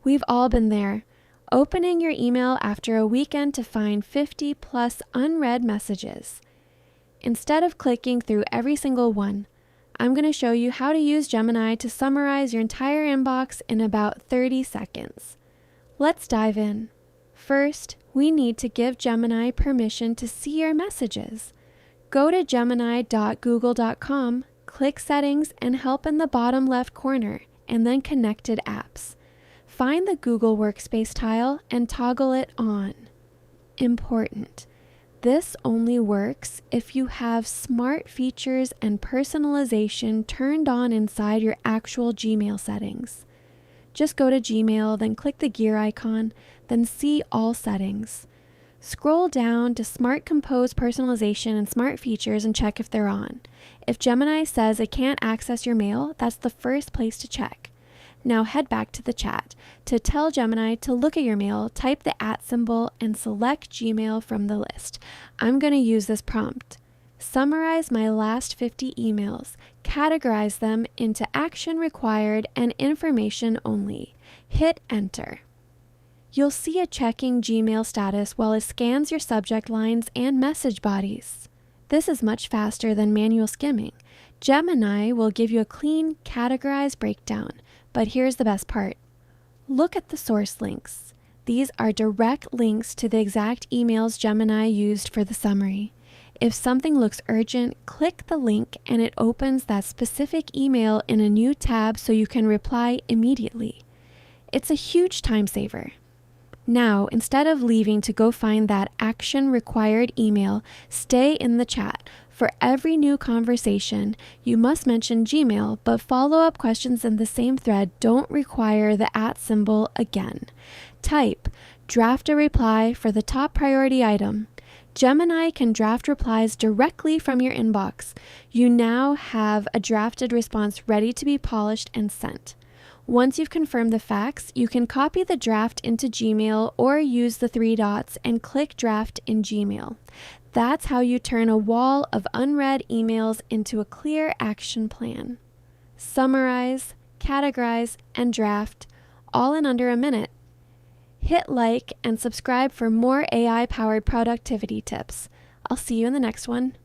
We've all been there, opening your email after a weekend to find 50 plus unread messages. Instead of clicking through every single one, I'm going to show you how to use Gemini to summarize your entire inbox in about 30 seconds. Let's dive in. First, we need to give Gemini permission to see your messages. Go to gemini.google.com, click Settings and Help in the bottom left corner, and then Connected Apps. Find the Google Workspace tile and toggle it on. Important. This only works if you have smart features and personalization turned on inside your actual Gmail settings. Just go to Gmail, then click the gear icon, then see All Settings. Scroll down to Smart Compose Personalization and Smart Features and check if they're on. If Gemini says it can't access your mail, that's the first place to check. Now head back to the chat. To tell Gemini to look at your mail, type the @ symbol and select Gmail from the list. I'm going to use this prompt. Summarize my last 50 emails. Categorize them into action required and information only. Hit enter. You'll see it checking Gmail status while it scans your subject lines and message bodies. This is much faster than manual skimming. Gemini will give you a clean, categorized breakdown. But here's the best part. Look at the source links. These are direct links to the exact emails Gemini used for the summary. If something looks urgent, click the link and it opens that specific email in a new tab so you can reply immediately. It's a huge time saver. Now, instead of leaving to go find that action required email, stay in the chat. For every new conversation, you must mention Gmail, but follow-up questions in the same thread don't require the @ symbol again. Type, draft a reply for the top priority item. Gemini can draft replies directly from your inbox. You now have a drafted response ready to be polished and sent. Once you've confirmed the facts, you can copy the draft into Gmail or use the 3 dots and click Draft in Gmail. That's how you turn a wall of unread emails into a clear action plan. Summarize, categorize, and draft, all in under a minute. Hit like and subscribe for more AI-powered productivity tips. I'll see you in the next one.